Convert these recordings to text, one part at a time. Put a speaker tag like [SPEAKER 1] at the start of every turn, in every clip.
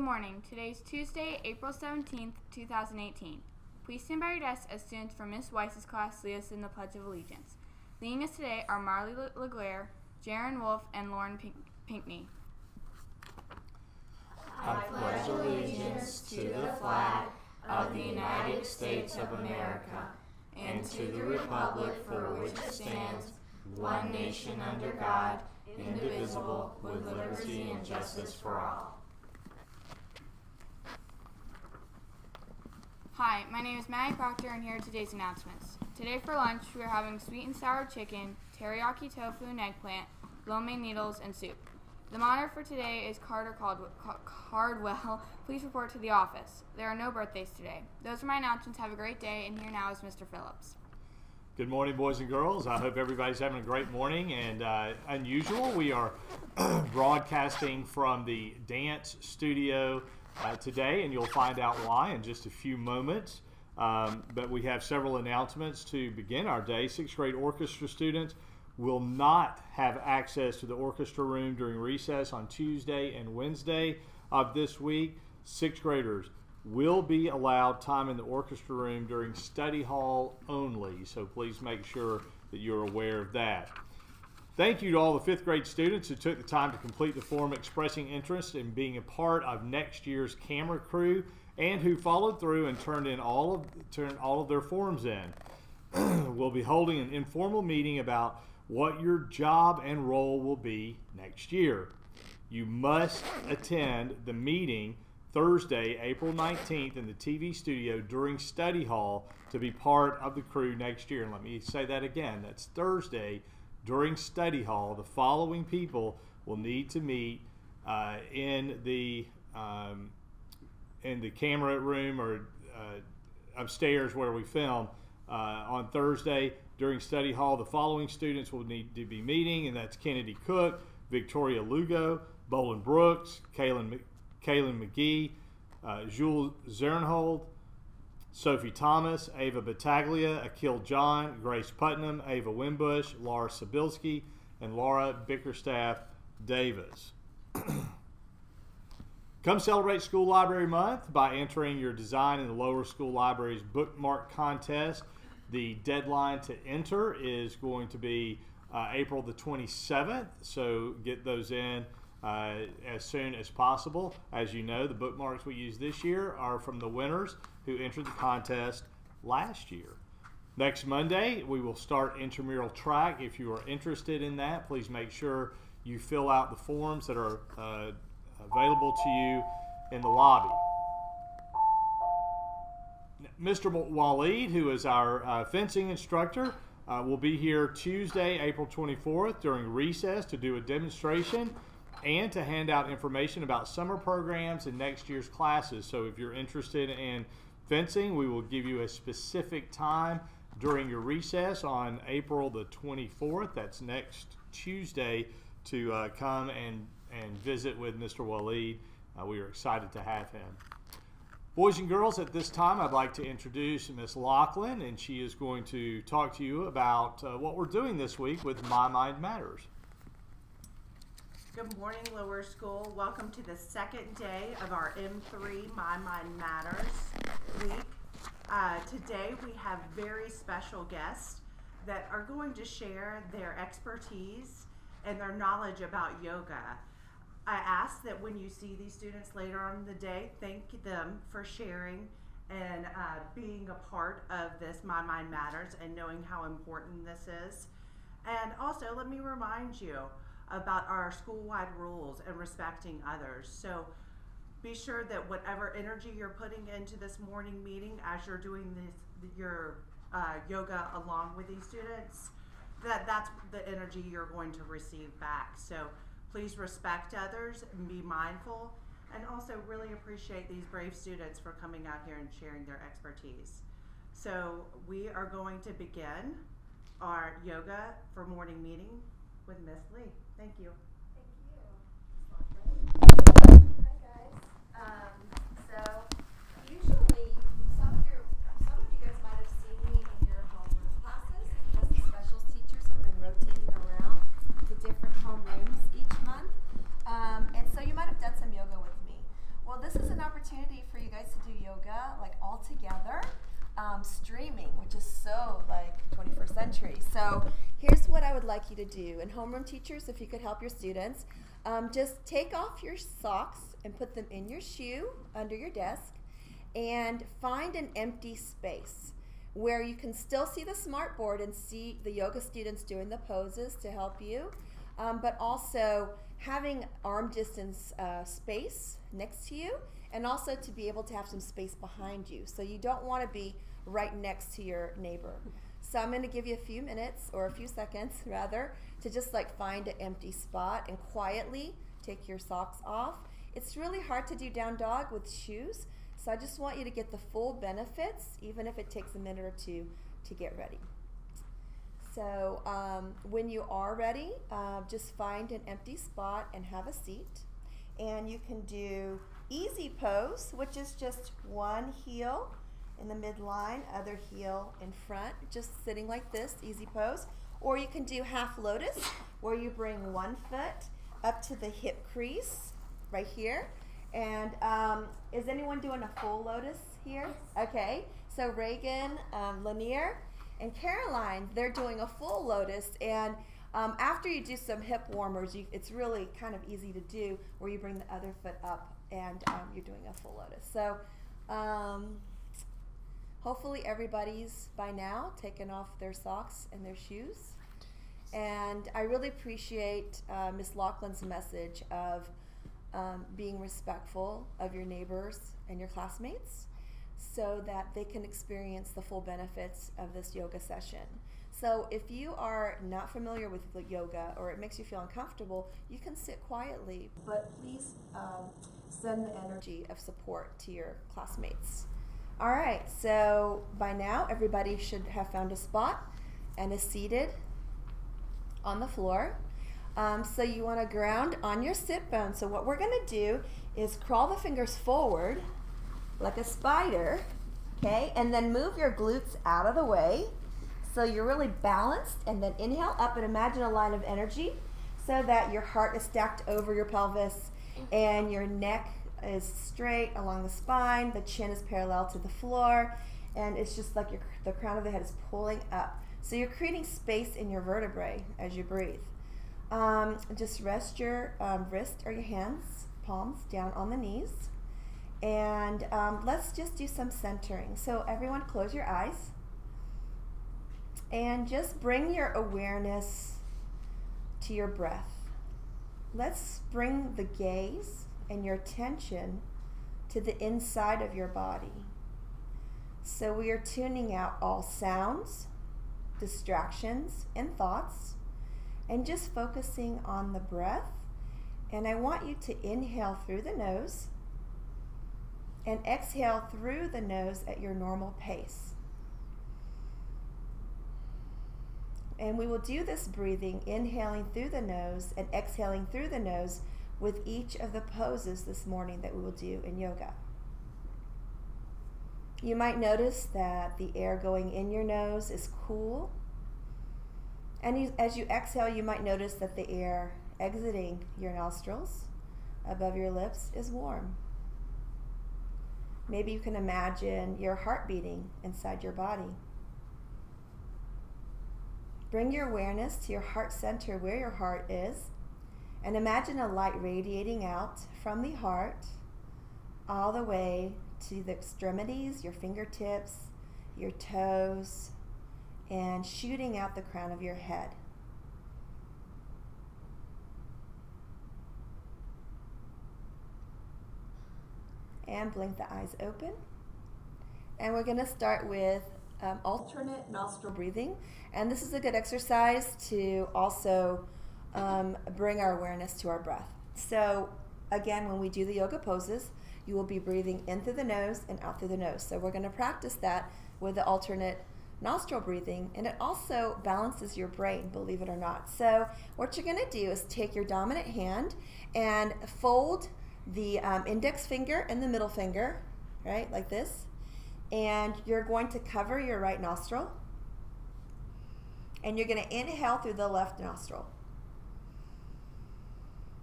[SPEAKER 1] Good morning. Today is Tuesday, April 17th, 2018. Please stand by your desks as students from Ms. Weiss's class lead us in the Pledge of Allegiance. Leading us today are Marley LeGlaire, Jaron Wolf, and Lauren Pinckney.
[SPEAKER 2] I pledge allegiance to the flag of the United States of America and to the republic for which it stands, one nation under God, indivisible, with liberty and justice for all.
[SPEAKER 1] Hi, my name is Maddie Proctor, and here are today's announcements. Today for lunch, we are having sweet and sour chicken, teriyaki tofu and eggplant, lo mein noodles, and soup. The monitor for today is Carter Cardwell. Please report to the office. There are no birthdays today. Those are my announcements. Have a great day, and here now is Mr. Phillips.
[SPEAKER 3] Good morning, boys and girls. I hope everybody's having a great morning. And unusual, we are broadcasting from the dance studio today, and you'll find out why in just a few moments. But we have several announcements to begin our day. Sixth grade orchestra students will not have access to the orchestra room during recess on Tuesday and Wednesday of this week. Sixth graders will be allowed time in the orchestra room during study hall only, so please make sure that you're aware of that. Thank you to all the fifth grade students who took the time to complete the form expressing interest in being a part of next year's camera crew and who followed through and turned all of their forms in. We'll be holding an informal meeting about what your job and role will be next year. You must attend the meeting Thursday, April 19th in the TV studio during study hall to be part of the crew next year. And let me say that again. That's Thursday during study hall. The following people will need to meet in the camera room or upstairs where we film on Thursday during study hall. The following students will need to be meeting, and that's Kennedy Cook, Victoria Lugo, Bolin Brooks, Kaylin McGee, Jules Zernhold, Sophie Thomas, Ava Battaglia, Akil John, Grace Putnam, Ava Wimbush, Laura Sabilski, and Laura Bickerstaff Davis. Come celebrate School Library Month by entering your design in the Lower School Library's bookmark contest. The deadline to enter is going to be April the 27th, so get those in as soon as possible. As you know, the bookmarks we use this year are from the winners who entered the contest last year. Next Monday, we will start intramural track. If you are interested in that, please make sure you fill out the forms that are available to you in the lobby. Mr. Waleed, who is our fencing instructor, will be here Tuesday, April 24th during recess to do a demonstration and to hand out information about summer programs and next year's classes. So if you're interested in fencing, we will give you a specific time during your recess on April the 24th. That's next Tuesday to come and visit with Mr. Waleed. We are excited to have him. Boys and girls, at this time, I'd like to introduce Miss Lachlan, and she is going to talk to you about what we're doing this week with My Mind Matters.
[SPEAKER 4] Good morning, Lower School. Welcome to the second day of our M3 My Mind Matters week. Today we have very special guests that are going to share their expertise and their knowledge about yoga. I ask that when you see these students later on in the day, thank them for sharing and being a part of this My Mind Matters and knowing how important this is. And also, let me remind you about our school-wide rules and respecting others. So be sure that whatever energy you're putting into this morning meeting as you're doing your yoga along with these students, that's the energy you're going to receive back. So please respect others and be mindful, and also really appreciate these brave students for coming out here and sharing their expertise. So we are going to begin our yoga for morning meeting with Miss Lee. Thank you.
[SPEAKER 5] Thank you. Hi guys. So usually some of you guys might have seen me in your homeroom classes because the specials teachers have been rotating around to different homerooms each month. And so you might have done some yoga with me. Well, this is
[SPEAKER 6] to do. And homeroom teachers, if you could help your students, just take off your socks and put them in your shoe under your desk and find an empty space where you can still see the smart board and see the yoga students doing the poses to help you, but also having arm distance space next to you, and also to be able to have some space behind you. So you don't want to be right next to your neighbor. So I'm going to give you a few minutes, or a few seconds rather, to just like find an empty spot and quietly take your socks off. It's really hard to do down dog with shoes, so I just want you to get the full benefits, even if it takes a minute or two to get ready. So when you are ready, just find an empty spot and have a seat. And you can do easy pose, which is just one heel in the midline, other heel in front, just sitting like this, easy pose. Or you can do half lotus, where you bring one foot up to the hip crease, right here. And is anyone doing a full lotus here? Yes. Okay, so Reagan, Lanier, and Caroline, they're doing a full lotus. And after you do some hip warmers, it's really kind of easy to do, where you bring the other foot up and you're doing a full lotus. So hopefully everybody's by now taken off their socks and their shoes. And I really appreciate Miss Laughlin's message of being respectful of your neighbors and your classmates so that they can experience the full benefits of this yoga session. So if you are not familiar with the yoga, or it makes you feel uncomfortable, you can sit quietly, but please send the energy of support to your classmates. All right, so by now everybody should have found a spot and is seated on the floor. So you want to ground on your sit bone. So what we're going to do is crawl the fingers forward like a spider, okay? And then move your glutes out of the way so you're really balanced. And then inhale up and imagine a line of energy so that your heart is stacked over your pelvis and your neck is straight along the spine. The chin is parallel to the floor, and it's just like the crown of the head is pulling up. So you're creating space in your vertebrae as you breathe. Just rest your wrist or your hands, palms down on the knees. And let's just do some centering. So everyone close your eyes. And just bring your awareness to your breath. Let's bring the gaze and your attention to the inside of your body. So we are tuning out all sounds, distractions, and thoughts, and just focusing on the breath. And I want you to inhale through the nose and exhale through the nose at your normal pace. And we will do this breathing, inhaling through the nose and exhaling through the nose with each of the poses this morning that we will do in yoga. You might notice that the air going in your nose is cool. And as you exhale, you might notice that the air exiting your nostrils above your lips is warm. Maybe you can imagine your heart beating inside your body. Bring your awareness to your heart center where your heart is, and imagine a light radiating out from the heart all the way to the extremities, your fingertips, your toes, and shooting out the crown of your head. And blink the eyes open. And we're going to start with alternate nostril breathing. And this is a good exercise to also bring our awareness to our breath. So again, when we do the yoga poses, you will be breathing in through the nose and out through the nose. So we're going to practice that with the alternate nostril breathing, and it also balances your brain, believe it or not. So what you're going to do is take your dominant hand and fold the index finger and the middle finger, right, like this, and you're going to cover your right nostril, and you're going to inhale through the left nostril.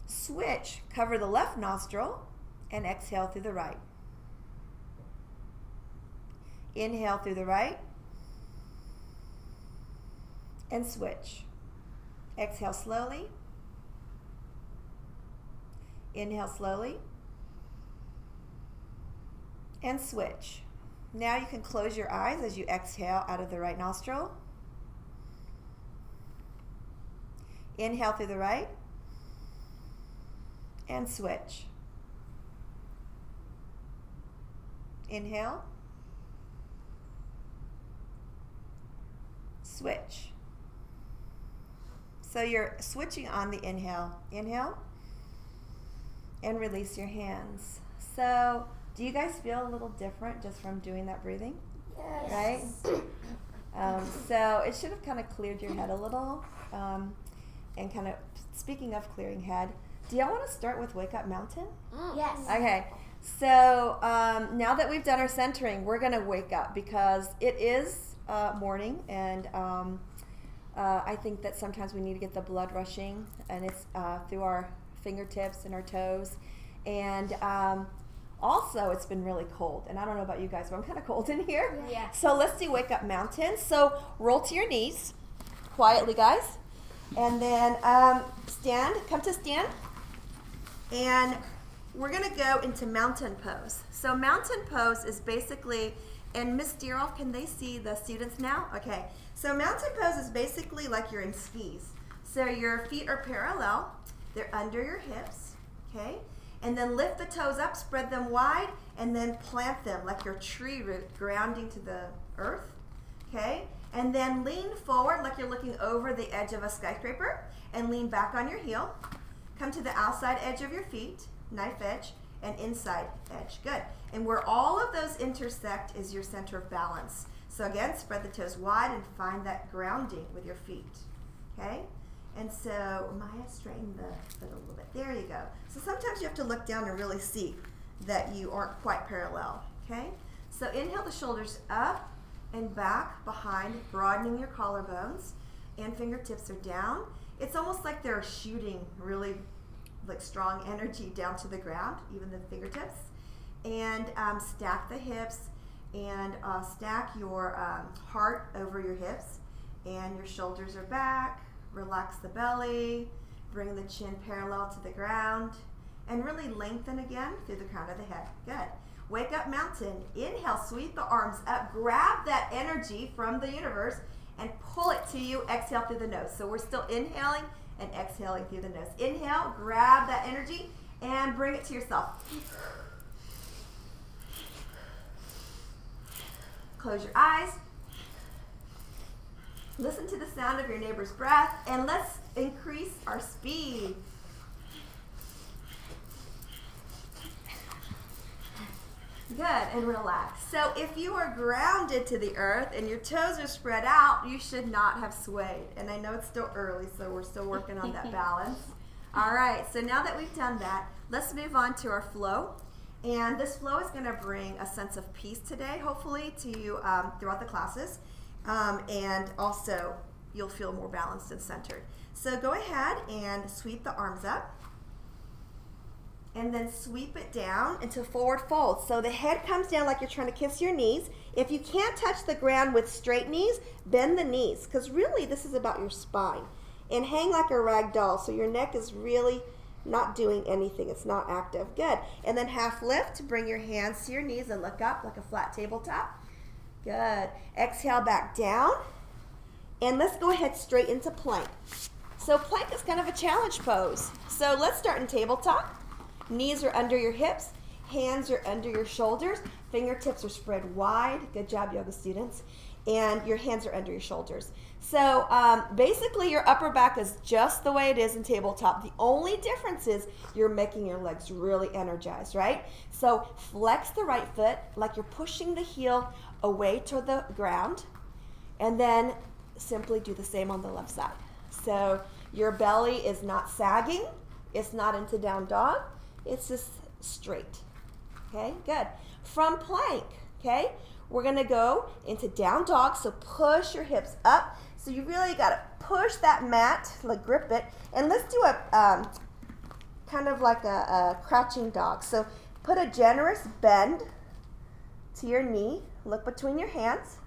[SPEAKER 6] Switch, cover the left nostril and exhale through the right. Inhale through the right and switch. Exhale slowly. Inhale slowly. And switch. Now you can close your eyes as you exhale out of the right nostril. Inhale through the right. And switch. Inhale. Switch. So you're switching on the inhale. Inhale. And release your hands. So do you guys feel a little different just from doing that breathing?
[SPEAKER 2] Yes.
[SPEAKER 6] Right? So it should have kind of cleared your head a little. And kind of, speaking of clearing head, do y'all want to start with Wake Up Mountain?
[SPEAKER 2] Yes.
[SPEAKER 6] Okay. So now that we've done our centering, we're going to wake up because it is morning, and I think that sometimes we need to get the blood rushing, and it's through our fingertips and our toes. And also, it's been really cold, and I don't know about you guys, but I'm kind of cold in here.
[SPEAKER 2] Yeah.
[SPEAKER 6] So let's do Wake Up Mountain. So roll to your knees quietly, guys. And then stand, come to stand. And we're going to go into mountain pose. So mountain pose is basically, and Miss Deeroff, can they see the students now? Okay. So mountain pose is basically like you're in skis. So your feet are parallel. They're under your hips. Okay. And then lift the toes up, spread them wide, and then plant them like your tree root grounding to the earth. Okay. And then lean forward like you're looking over the edge of a skyscraper, and lean back on your heel. Come to the outside edge of your feet, knife edge, and inside edge. Good. And where all of those intersect is your center of balance. So again, spread the toes wide and find that grounding with your feet. Okay? And so, Maya, straighten the foot a little bit. There you go. So sometimes you have to look down and really see that you aren't quite parallel. Okay? So inhale the shoulders up and back behind, broadening your collarbones, and fingertips are down. It's almost like they're shooting really like strong energy down to the ground, even the fingertips. And stack the hips, and stack your heart over your hips, and your shoulders are back. Relax the belly, bring the chin parallel to the ground, and really lengthen again through the crown of the head. Good. Wake Up Mountain. Inhale, sweep the arms up, grab that energy from the universe and pull it to you. Exhale through the nose. So we're still inhaling and exhaling through the nose. Inhale, grab that energy and bring it to yourself. Close your eyes. Listen to the sound of your neighbor's breath, and let's increase our speed. Good, and relax. So if you are grounded to the earth and your toes are spread out, you should not have swayed. And I know it's still early, so we're still working on that balance. All right, so now that we've done that, let's move on to our flow. And this flow is going to bring a sense of peace today, hopefully, to you throughout the classes. And also, you'll feel more balanced and centered. So go ahead and sweep the arms up. And then sweep it down into forward fold. So the head comes down like you're trying to kiss your knees. If you can't touch the ground with straight knees, bend the knees, because really this is about your spine. And hang like a rag doll, so your neck is really not doing anything. It's not active. Good. And then half lift. Bring your hands to your knees and look up like a flat tabletop. Good. Exhale back down. And let's go ahead straight into plank. So plank is kind of a challenge pose. So let's start in tabletop. Knees are under your hips, hands are under your shoulders, fingertips are spread wide. Good job, yoga students. And your hands are under your shoulders. So basically your upper back is just the way it is in tabletop. The only difference is you're making your legs really energized, right? So flex the right foot like you're pushing the heel away toward the ground, and then simply do the same on the left side. So your belly is not sagging, it's not into down dog. It's just straight. Okay, good. From plank, okay, we're going to go into down dog. So push your hips up. So you really got to push that mat, like grip it. And let's do a kind of like a crouching dog. So put a generous bend to your knee. Look between your hands.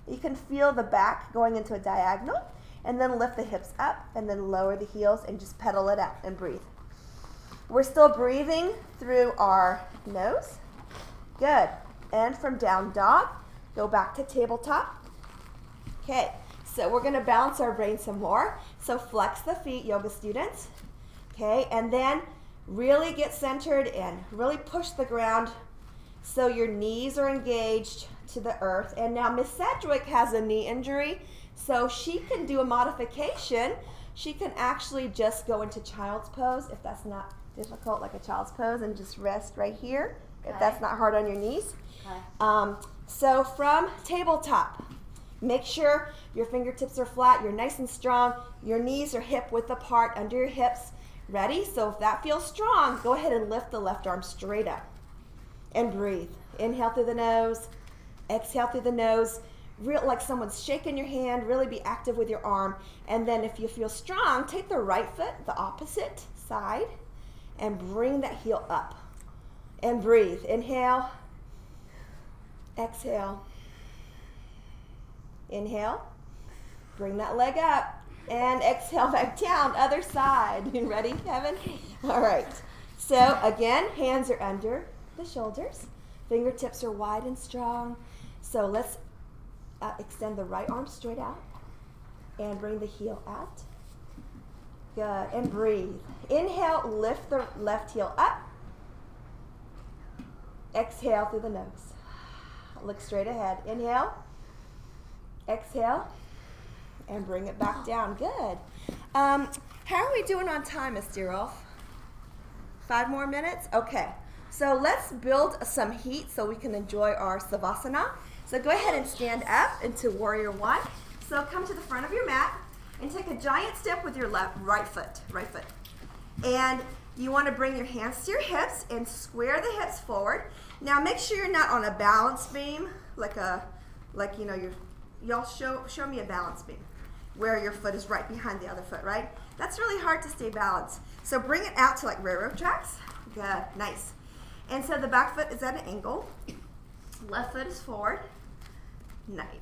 [SPEAKER 6] You can feel the back going into a diagonal. and then lift the hips up, and then lower the heels and just pedal it out and breathe. We're still breathing through our nose. Good. And from down dog, go back to tabletop. Okay, so we're going to balance our brain some more. So flex the feet, yoga students. Okay, and then really get centered and really push the ground so your knees are engaged to the earth. And now Miss Sedgwick has a knee injury, so she can do a modification. She can actually just go into child's pose if that's not difficult, like a child's pose, and just rest right here if that's not hard on your knees. So from tabletop, make sure your fingertips are flat, you're nice and strong, your knees are hip width apart under your hips. Ready? So if that feels strong, go ahead and lift the left arm straight up and breathe. Inhale through the nose, exhale through the nose. Real like someone's shaking your hand, really be active with your arm. And then if you feel strong, take the right foot, the opposite side, and bring that heel up. And breathe. Inhale, exhale. Inhale, bring that leg up, and exhale back down, other side. You ready, Kevin? All right. So again, hands are under the shoulders. Fingertips are wide and strong. So let's extend the right arm straight out and bring the heel out. Good, and breathe. Inhale, lift the left heel up. Exhale through the nose. Look straight ahead. Inhale, exhale, and bring it back down. Good. How are we doing on time, Miss Deerolf? 5 more minutes? Okay. So let's build some heat so we can enjoy our Savasana. So go ahead and stand up into Warrior One. So come to the front of your mat and take a giant step with your right foot. And you want to bring your hands to your hips and square the hips forward. Now make sure you're not on a balance beam, y'all show me a balance beam where your foot is right behind the other foot, right? That's really hard to stay balanced. So bring it out to like railroad tracks. Good, nice. And so the back foot is at an angle. Left foot is forward.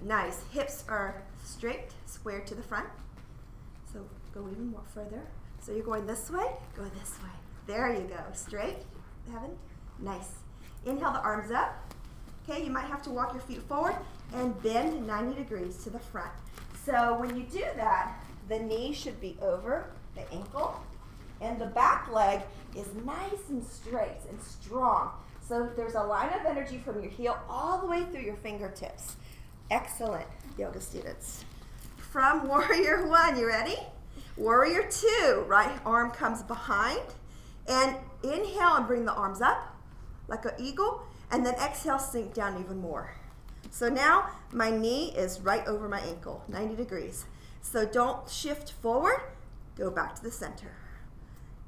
[SPEAKER 6] Nice. Hips are straight, square to the front. So go even more further. So you're going this way, go this way. There you go. Straight, Heaven. Nice. Inhale the arms up. Okay, you might have to walk your feet forward and bend 90 degrees to the front. So when you do that, the knee should be over the ankle, and the back leg is nice and straight and strong. So there's a line of energy from your heel all the way through your fingertips. Excellent, yoga students. From Warrior One, you ready? Warrior Two, right arm comes behind, and inhale and bring the arms up like an eagle, and then exhale, sink down even more. So now my knee is right over my ankle, 90 degrees. So don't shift forward, go back to the center.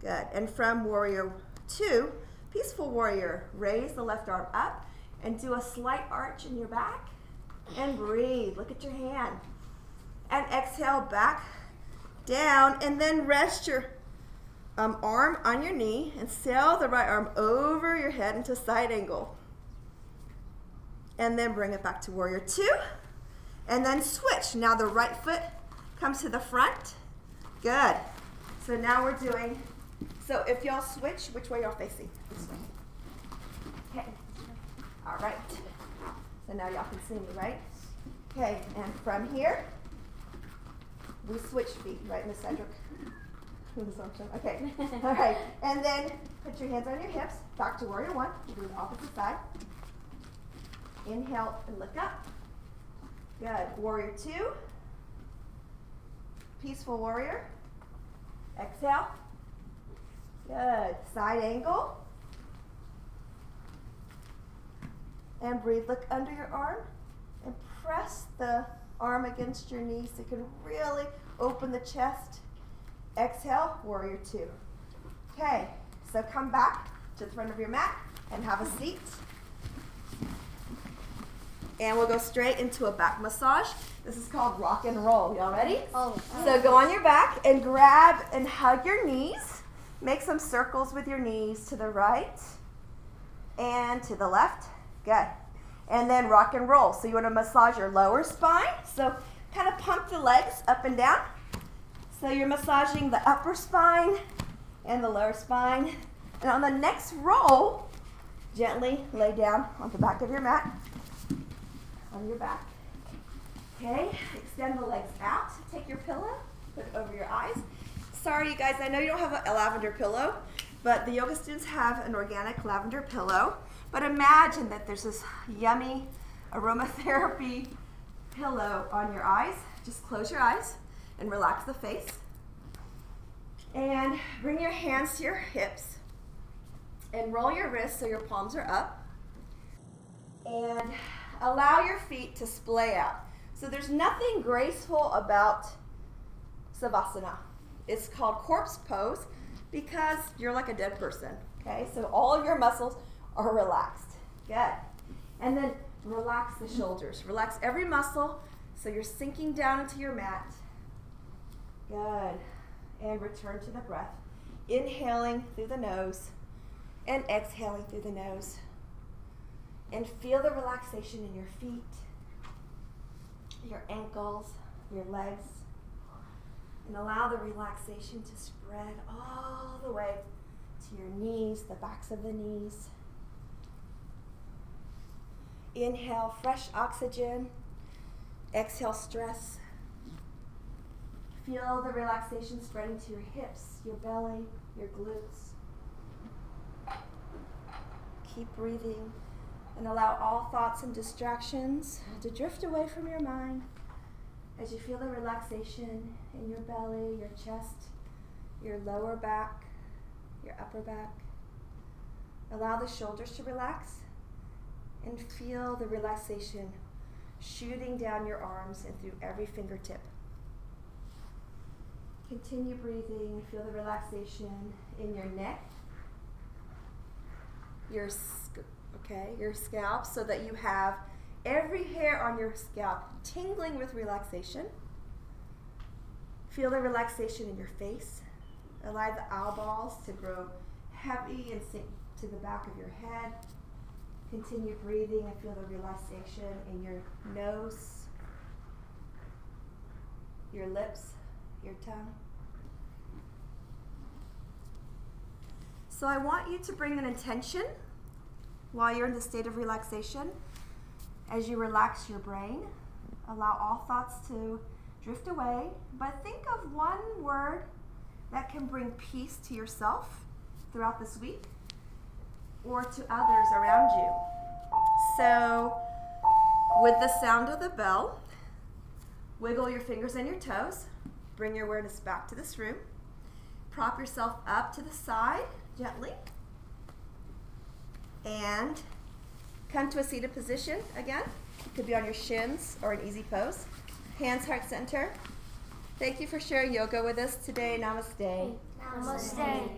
[SPEAKER 6] Good, and from Warrior Two, Peaceful Warrior, raise the left arm up and do a slight arch in your back and breathe. Look at your hand. And exhale back, down, and then rest your arm on your knee and sail the right arm over your head into side angle. And then bring it back to Warrior Two, and then switch. Now the right foot comes to the front. Good. So now we're doing, so if y'all switch, which way y'all facing? This way. Okay. All right. So now y'all can see me, right? Okay, and from here, we switch feet, right, Miss Cedric? Okay, all right. And then put your hands on your hips, back to Warrior One. You do the opposite side. Inhale and lift up. Good. Warrior Two. Peaceful Warrior. Exhale. Good. Side angle. And breathe. Look under your arm and press the arm against your knee so you can really open the chest. Exhale, Warrior Two. Okay, so come back to the front of your mat and have a seat. And we'll go straight into a back massage. This is called rock and roll. Y'all ready? So go on your back and grab and hug your knees. Make some circles with your knees to the right and to the left. Good. And then rock and roll. So you want to massage your lower spine. So kind of pump the legs up and down. So you're massaging the upper spine and the lower spine. And on the next roll, gently lay down on the back of your mat, on your back. Okay, extend the legs out. Take your pillow, put it over your eyes. Sorry, you guys, I know you don't have a lavender pillow, but the yoga students have an organic lavender pillow. But imagine that there's this yummy aromatherapy pillow on your eyes. Just close your eyes and relax the face. And bring your hands to your hips and roll your wrists so your palms are up. And allow your feet to splay out. So there's nothing graceful about Savasana. It's called corpse pose because you're like a dead person, okay? So all of your muscles are relaxed. Good. And then relax the shoulders. Relax every muscle so you're sinking down into your mat. Good. And return to the breath. Inhaling through the nose and exhaling through the nose. And feel the relaxation in your feet, your ankles, your legs. And allow the relaxation to spread all the way to your knees, the backs of the knees. Inhale fresh oxygen. Exhale stress. Feel the relaxation spreading to your hips, your belly, your glutes. Keep breathing and allow all thoughts and distractions to drift away from your mind as you feel the relaxation in your belly, your chest, your lower back, your upper back. Allow the shoulders to relax and feel the relaxation shooting down your arms and through every fingertip. Continue breathing. Feel the relaxation in your neck, your scalp, so that you have every hair on your scalp tingling with relaxation. Feel the relaxation in your face. Allow the eyeballs to grow heavy and sink to the back of your head. Continue breathing and feel the relaxation in your nose, your lips, your tongue. So I want you to bring an intention while you're in the state of relaxation. As you relax your brain, allow all thoughts to drift away, but think of one word that can bring peace to yourself throughout this week or to others around you. So with the sound of the bell, wiggle your fingers and your toes. Bring your awareness back to this room. Prop yourself up to the side gently. And come to a seated position again. It could be on your shins or an easy pose. Hands heart center. Thank you for sharing yoga with us today. Namaste.
[SPEAKER 2] Namaste.